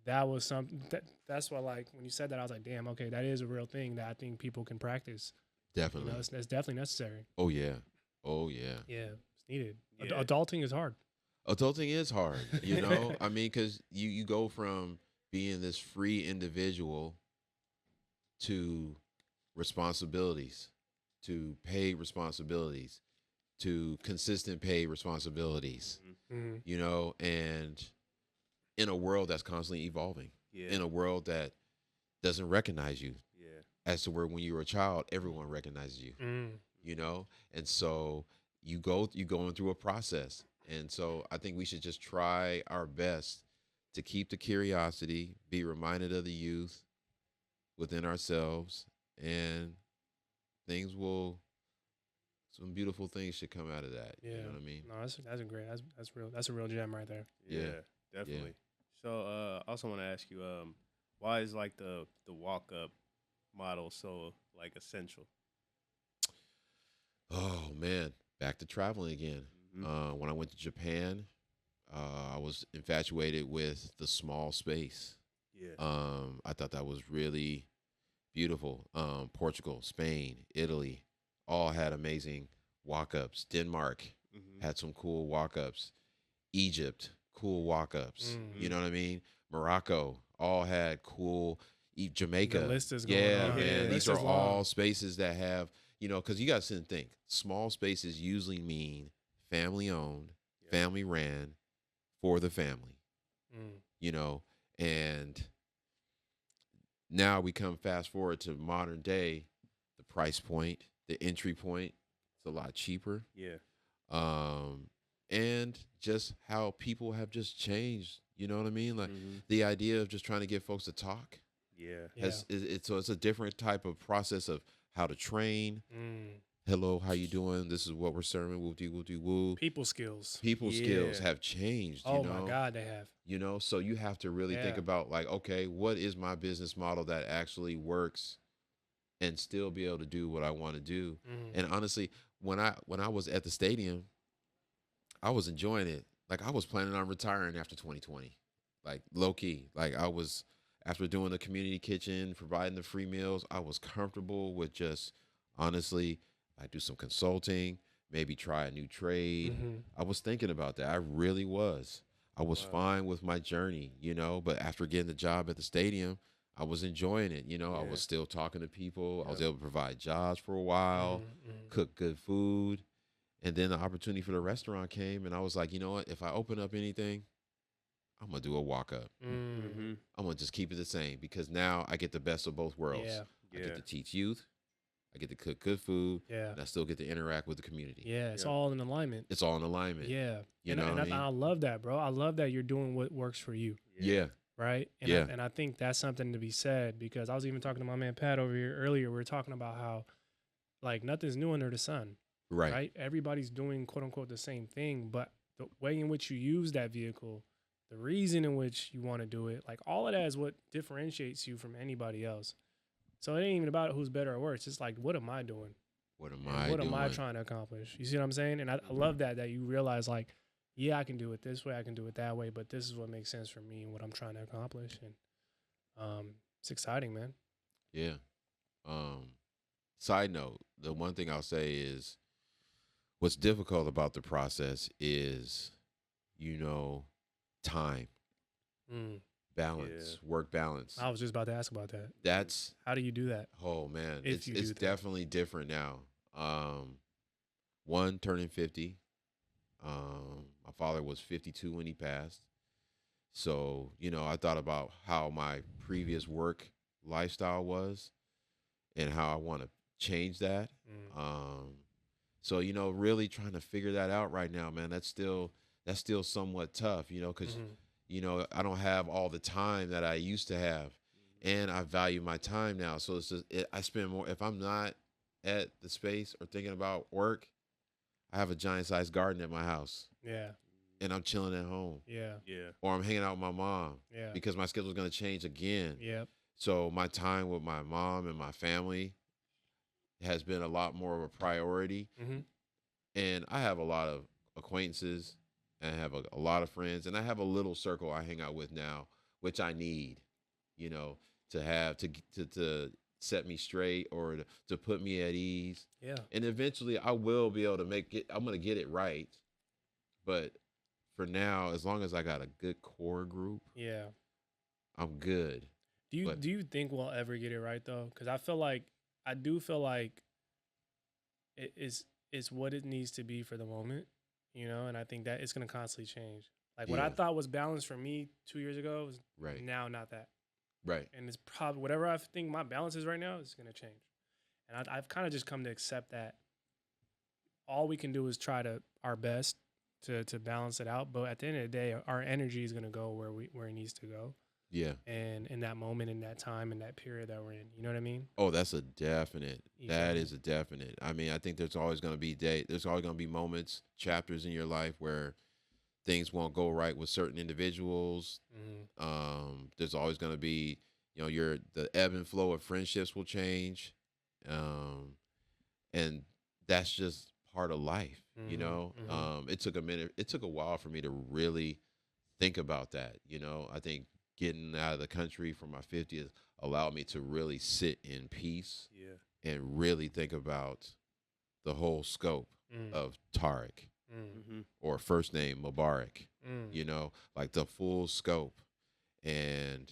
that was something that's why, like, when you said that, I was like, damn, okay, that is a real thing that I think people can practice. Definitely. It's definitely necessary. Oh yeah. Yeah, it's needed. Yeah. Adulting is hard. Adulting is hard, I mean, because you go from being this free individual to responsibilities, to paid responsibilities, to consistent paid responsibilities, and in a world that's constantly evolving, in a world that doesn't recognize you, as to where when you were a child, everyone recognizes you, and so you going through a process. And so I think we should just try our best to keep the curiosity, be reminded of the youth within ourselves, and some beautiful things should come out of that. Yeah. You know what I mean? No, that's a great. That's real. That's a real gem right there. Yeah, definitely. So I also want to ask you, why is like the walk up model so like essential? Oh man, back to traveling again. When I went to Japan, I was infatuated with the small space. I thought that was really beautiful. Portugal, Spain, Italy, all had amazing walk-ups. Denmark had some cool walk-ups. Egypt, cool walk-ups. Mhm. You know what I mean? Morocco all had cool. Jamaica, The list is going yeah, on. man. The These list are is all long. spaces that have, because you got to sit and think. Small spaces usually mean family-owned, Yeah. family-ran, for the family. Mm. And now we come fast forward to modern day, the price point, the entry point, it's a lot cheaper. Yeah. And just how people have just changed. You know what I mean? Like Mhm. the idea of just trying to get folks to talk Yeah. so it's a different type of process of how to train. Hello, how you doing? This is what we're serving. Woo dee woo dee woo. People skills. People's skills Yeah. have changed. Oh my God, they have. So you have to really think Yeah. about like, okay, what is my business model that actually works and still be able to do what I want to do? And honestly, when I was at the stadium, I was enjoying it. Like I was planning on retiring after 2020, like low key. Like I was after doing the community kitchen, providing the free meals. I was comfortable with just honestly, I do some consulting, maybe try a new trade. I was thinking about that. I really was. I was fine with my journey, but after getting the job at the stadium, I was enjoying it. I was still talking to people. I was able to provide jobs for a while, cook good food. And then the opportunity for the restaurant came, and I was like, you know what? If I open up anything, I'm going to do a walk-up. Mhm. I'm going to just keep it the same because now I get the best of both worlds. Yeah. I Yeah. get to teach youth. I get to cook good food. Yeah. And I still get to interact with the community. Yeah. It's Yeah. all in alignment. It's all in alignment. Yeah. You and know and what I mean? I love that, bro. I love that you're doing what works for you. Yeah. Right. And Yeah. I think that's something to be said because I was even talking to my man Pat over here earlier. We were talking about how like nothing's new under the sun. Right. Right. Everybody's doing quote unquote the same thing, but the way in which you use that vehicle, the reason in which you want to do it, like all of that is what differentiates you from anybody else. So it ain't even about who's better or worse. It's like, what am I doing? What am And I what doing? am I trying to accomplish? You see what I'm saying? And I love that you realize like, yeah, I can do it this way, I can do it that way, but this is what makes sense for me and what I'm trying to accomplish. And it's exciting, man. Yeah. Side note, the one thing I'll say is what's difficult about the process is, time, balance, work balance. I was just about to ask about that. That's, How do you do that? oh man, If you it's do that. definitely different now. One, turning 50. My father was 52 when he passed. So, I thought about how my previous work lifestyle was and how I want to change that. So, really trying to figure that out right now, man. That's still somewhat tough, because I don't have all the time that I used to have, and I value my time now. So it's just I spend more if I'm not at the space or thinking about work. I have a giant-sized garden at my house, Yeah. and I'm chilling at home, Yeah. Yeah. or I'm hanging out with my mom Yeah. because my schedule's going to change again. Yep. So my time with my mom and my family has been a lot more of a priority. And I have a lot of acquaintances and I have a lot of friends and I have a little circle I hang out with now, which I need, to have to set me straight or to put me at ease. Yeah. And eventually I will be able to I'm going to get it right. But for now, as long as I got a good core group, Yeah. I'm good. Do But- you think we'll ever get it right though? Because I do feel like it's what it needs to be for the moment, and I think that it's gonna constantly change. Like what I Yeah. thought was balance for me 2 years ago is Right. now not that. Right. And it's probably whatever I think my balance is right now is gonna change. And I've kind of just come to accept that all we can do is try our best to balance it out. But at the end of the day, our energy is gonna go where it needs to go. Yeah. And in that moment, in that time, in that period that we're in. You know what I mean? Oh, that's a definite. You That feel is a definite. I mean, I think there's always going to be there's always going to be moments, chapters in your life where things won't go right with certain individuals. There's always going to be, the ebb and flow of friendships will change. And that's just part of life, It took a minute. It took a while for me to really think about that. I think getting out of the country for my 50th allowed me to really sit in peace Yeah. and really think about the whole scope of Tarik or first name Mubarak. Mm. You know, like the full scope. And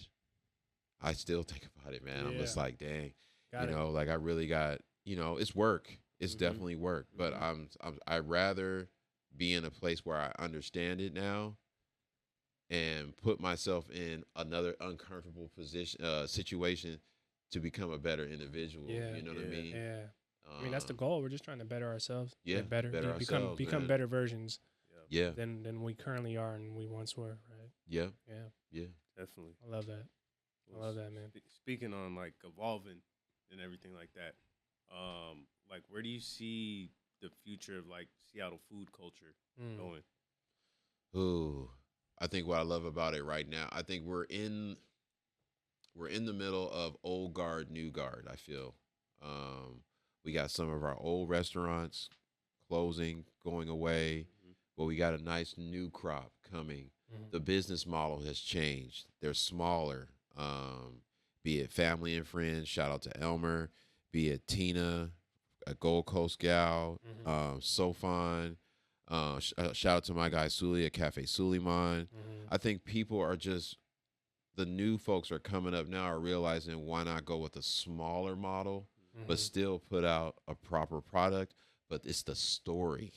I still think about it, man. I'm just Yeah. like, dang, Got it. like I really got, it's work. It's definitely work, but I'd rather be in a place where I understand it now and put myself in another uncomfortable situation to become a better individual. Yeah. You know what I mean? Yeah. I mean, that's the goal. We're just trying to better ourselves. Yeah, Get better. better become ourselves, man. better versions Yeah, than we currently are and we once were. Right. yeah, Yeah. yeah. Definitely. I love that. I love that, man. Speaking on like evolving and everything like that, like where do you see the future of like Seattle food culture going? Ooh, I think what I love about it right now, I think we're in the middle of old guard, new guard. I feel we got some of our old restaurants closing, going away, but we got a nice new crop coming. The business model has changed. They're smaller. Be it family and friends. Shout out to Elmer. Be it Tina, a Gold Coast gal. Sofan. Shout out to my guy Sully at Cafe Suleiman. I think people are just, the new folks are coming up now, are realizing why not go with a smaller model, but still put out a proper product. But it's the story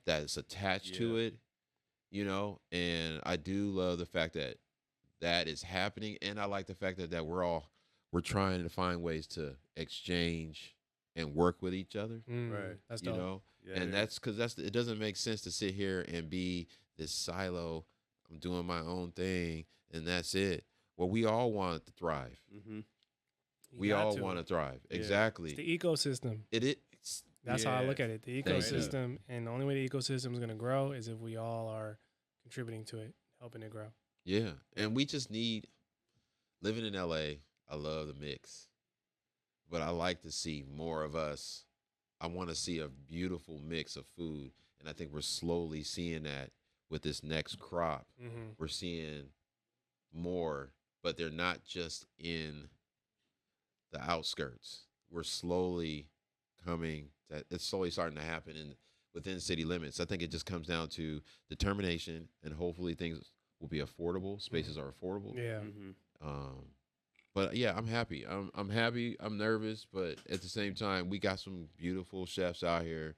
that is attached to it, and I do love the fact that that is happening. And I like the fact that we're trying to find ways to exchange and work with each other. Right. That's dope. And that's because it doesn't make sense to sit here and be this silo. I'm doing my own thing and that's it. Well, we all want to thrive. We all want to thrive. Yeah. Exactly. It's the ecosystem. That's how I look at it. The Thank you. ecosystem, and the only way the ecosystem is going to grow is if we all are contributing to it, helping it grow. Yeah. And we just need, living in LA, I love the mix, but I like to see more of us. I want to see a beautiful mix of food. And I think we're slowly seeing that with this next crop. We're seeing more, but they're not just in the outskirts. We're slowly it's slowly starting to happen within city limits. I think it just comes down to determination, and hopefully things will be affordable. Spaces are affordable. Yeah. But yeah, I'm happy. I'm happy. I'm nervous, but at the same time, we got some beautiful chefs out here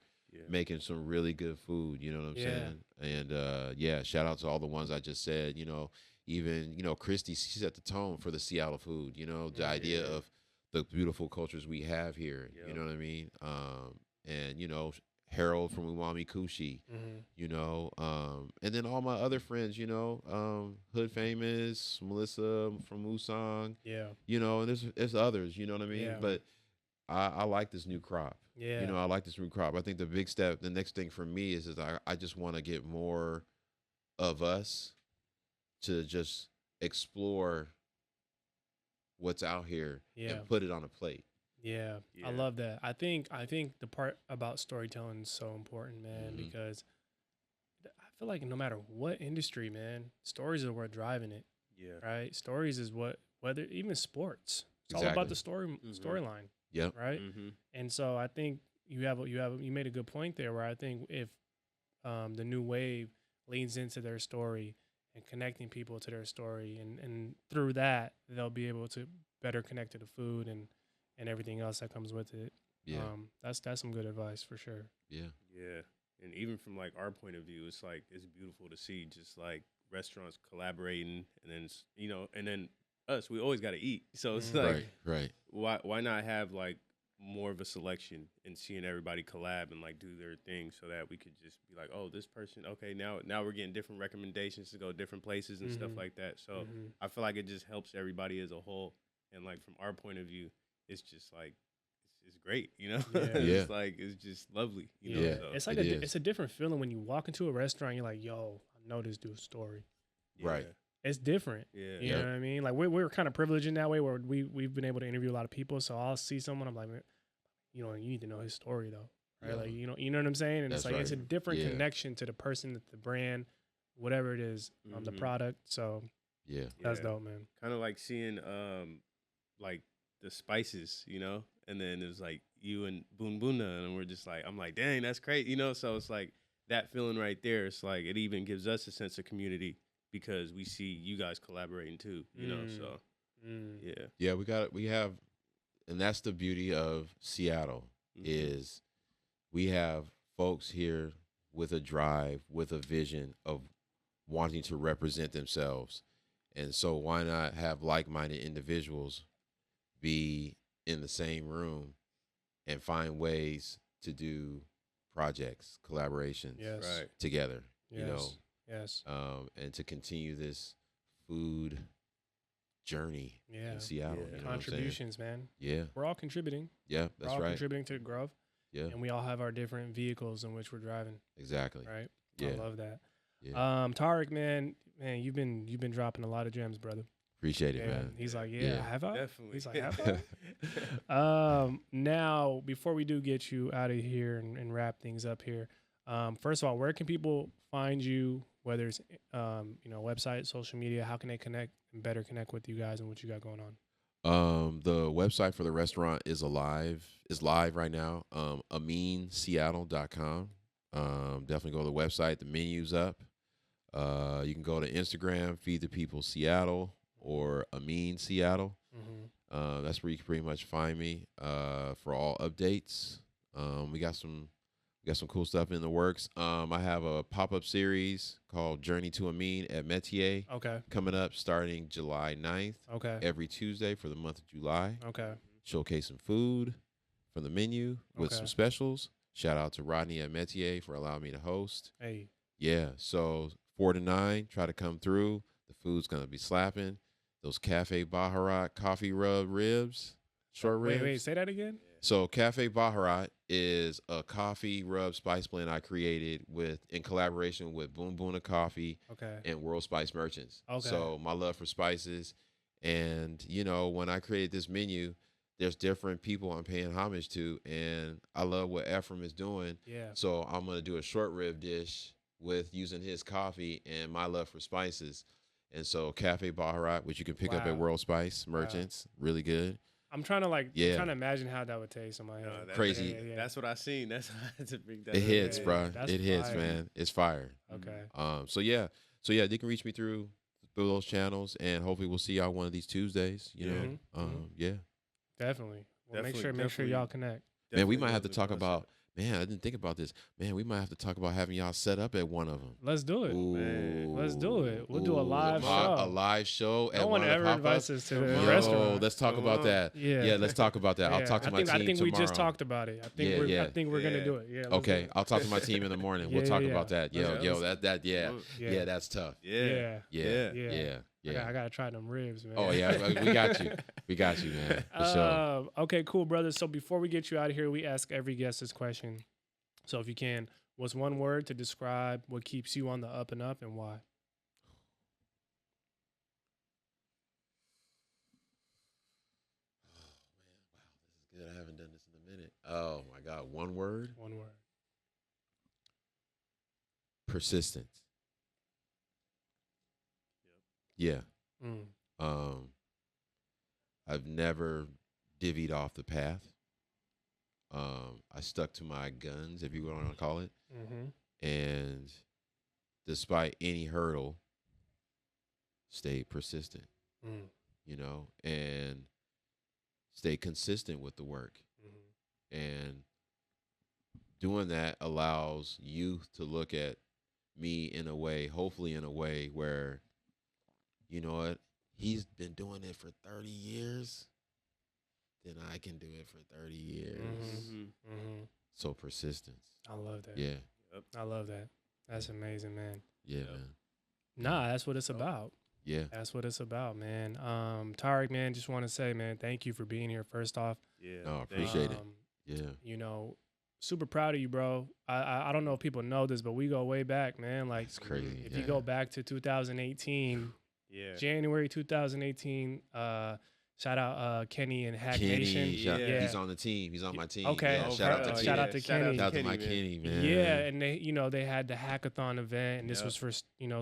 making some really good food. You know what I'm saying? And shout out to all the ones I just said. Even Christy, she set the tone for the Seattle food. The idea of the beautiful cultures we have here. You know what I mean? And Harold from Umami Kushi, and then all my other friends, Hood Famous, Melissa from Musang, and there's others, you know what I mean? Yeah. But I like this new crop. Yeah. I like this new crop. I think the next thing for me is I just want to get more of us to just explore what's out here and put it on a plate. Yeah, I love that. I think the part about storytelling is so important, man, because I feel like no matter what industry, man, stories are what driving it. Yeah. Right? Stories is whether even sports. It's all about the storyline. Yep. Right? And so I think you made a good point there where I think if the new wave leans into their story and connecting people to their story and through that they'll be able to better connect to the food and everything else that comes with it. Yeah. That's some good advice for sure. Yeah. Yeah. And even from like our point of view, it's like it's beautiful to see just like restaurants collaborating and then and then us, we always got to eat. So it's like right. Why not have like more of a selection and seeing everybody collab and like do their thing so that we could just be like, oh, this person, okay, now we're getting different recommendations to go different places and stuff like that. So I feel like it just helps everybody as a whole. And like from our point of view, it's just like it's great, It's like it's just lovely, Yeah. So. It's like it's a different feeling when you walk into a restaurant. You're like, yo, I know this dude's story. Right. It's different. Yeah. You know what I mean? Like we're kind of privileged in that way where we've been able to interview a lot of people. So I'll see someone, I'm like, you need to know his story though, right? Like you know what I'm saying? And That's it's like it's a right. different connection to the person, the brand, whatever it is, the product. So that's dope, man. Kind of like seeing like the spices, and then it was like you and Boon Boona, and we're just like, I'm like, dang, that's great, So it's like that feeling right there, it's like it even gives us a sense of community because we see you guys collaborating too, you know. So yeah. Yeah, we have, and that's the beauty of Seattle is we have folks here with a drive, with a vision of wanting to represent themselves. And so why not have like-minded individuals be in the same room and find ways to do projects, collaborations Yes. Right. together, Yes. you know, Yes. and to continue this food journey Yeah. in Seattle. Yeah. You know what I'm saying? Contributions, man. Yeah, We're all contributing. yeah, We're that's all right. contributing to the growth, Yeah, and we all have our different vehicles in which we're driving. exactly. Right. Yeah, I love that. yeah. Tarik, man, you've been dropping a lot of gems, brother. Appreciate it, Yeah. man. He's like, Yeah. have I? Definitely. He's like, have I? Now, before we do get you out of here and wrap things up here, first of all, where can people find you? Whether it's website, social media, how can they connect and better connect with you guys and what you got going on? The website for the restaurant is live right now. AminSeattle.com. Definitely go to the website. The menu's up. You can go to Instagram, Feed the People Seattle, or Amin Seattle. That's where you can pretty much find me for all updates. We got some cool stuff in the works. I have a pop-up series called Journey to Amin at Metier Okay. coming up starting July 9th. Okay. Every Tuesday for the month of July. Okay. Showcasing food from the menu with Okay. some specials. Shout out to Rodney at Metier for allowing me to host. Hey. Yeah, so 4 to 9, try to come through. The food's going to be slapping. Those Cafe Baharat coffee rub ribs, short ribs. Wait, say that again? So Cafe Baharat is a coffee rub spice blend I created in collaboration with Boom Boona Coffee Okay. and World Spice Merchants. Okay. So my love for spices. And, when I created this menu, there's different people I'm paying homage to. And I love what Ephraim is doing. Yeah. So I'm going to do a short rib dish with using his coffee and my love for spices. And so Cafe Baharat, which you can pick up Wow. at World Spice Merchants, really good. I'm trying to Yeah. imagine how that would taste in my head. Crazy. Yeah. That's what I seen. That's why I had to bring that It up. hits, yeah, bro. that's It hits, fire. man. It's fire. Okay. So yeah, they can reach me through those channels, and hopefully we'll see y'all one of these Tuesdays. You know, yeah. Definitely. Well, make sure Definitely. y'all connect. Man, we Definitely might have to goes talk with about. Man, I didn't think about this. Man, we might have to talk about having y'all set up at one of them. Let's do it. man. Let's do it. We'll do a live A show. live show at No one one of the ever invites pop-ups. us to the Yo, restaurant. Let's talk about that. Yeah. Let's talk about that. I'll Yeah. talk to my team I think tomorrow. we just talked about it. I think Yeah, I think we're gonna yeah. do it. Yeah. let's Okay, do it. I'll talk to my team in the morning. We'll Yeah, talk yeah, about that. yeah. Yeah, that's tough. Yeah. Yeah, Yeah. yeah. I gotta try them ribs, man. Oh yeah, we got you. We got you, man. For sure. Okay, cool, brother. So before we get you out of here, we ask every guest this question. So if you can, what's one word to describe what keeps you on the up and up and why? Good. I haven't done this in a minute. Oh my God. One word. One word. Persistence. Yeah. Mm. I've never divvied off the path. I stuck to my guns, if you want to call it. Mm-hmm. And despite any hurdle, stayed persistent, and stay consistent with the work. Mm-hmm. And doing that allows youth to look at me in a way, hopefully in a way where, you know what, he's been doing it for 30 years, then I can do it for 30 years. Mm-hmm. Mm-hmm. So persistence. I love that. Yeah. I love that. That's amazing, man. Yeah, man. Nah, that's what it's about. Yeah. That's what it's about, man. Tarik, man, just want to say, man, thank you for being here. First off, Yeah. No, I appreciate it. Yeah. You know, super proud of you, bro. I don't know if people know this, but we go way back, man. Like, It's crazy. if you go back to 2018, Yeah. January 2018, shout out Kenny and Hack Kenny, Nation. Yeah. he's on the team. He's on my team. Okay. Yeah, Oh, shout out to right. Kenny. Shout out to Kenny. Shout out to my man. Kenny, man. Yeah, and they had the hackathon event, and this Yep. was for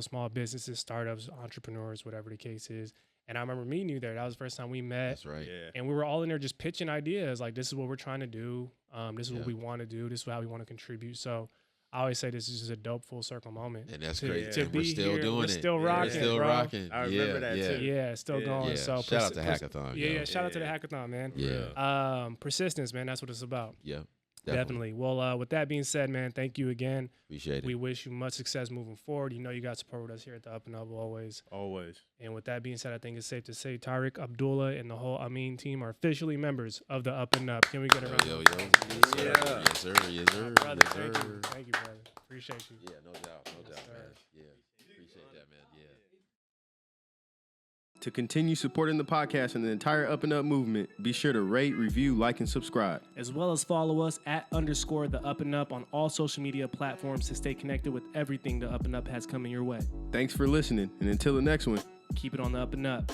small businesses, startups, entrepreneurs, whatever the case is. And I remember meeting you there. That was the first time we met. That's right. Yeah. And we were all in there just pitching ideas. Like, this is what we're trying to do. This is what Yeah. we want to do. This is how we want to contribute. So I always say this is just a dope full circle moment. And that's to- crazy. to And be we're still here. doing We're it. still Yeah, rocking, we're still bro. rocking. I remember that yeah. too. Yeah, still Yeah. going. Yeah. So Shout out to Hackathon. Yeah, shout out to the hackathon, man. Yeah. Persistence, man. That's what it's about. Yeah. Definitely. Well, with that being said, man, thank you again. Appreciate it. We wish you much success moving forward. You know you got support with us here at the UpNUp always. Always. And with that being said, I think it's safe to say Tarik Abdullah and the whole Amin team are officially members of the UpNUp. Can we get a round? Yo. of Yes, sir. Yeah. Yes, sir. Yes, sir. applause? Brother, Yes, thank sir. you. Thank you, brother. Appreciate you. Yeah, no doubt. No doubt, sir. man. Yeah. Appreciate that, man. Yeah. To continue supporting the podcast and the entire UpNUp movement, be sure to rate, review, like, and subscribe. As well as follow us at _ the UpNUp on all social media platforms to stay connected with everything the UpNUp has coming your way. Thanks for listening, and until the next one. Keep it on the UpNUp.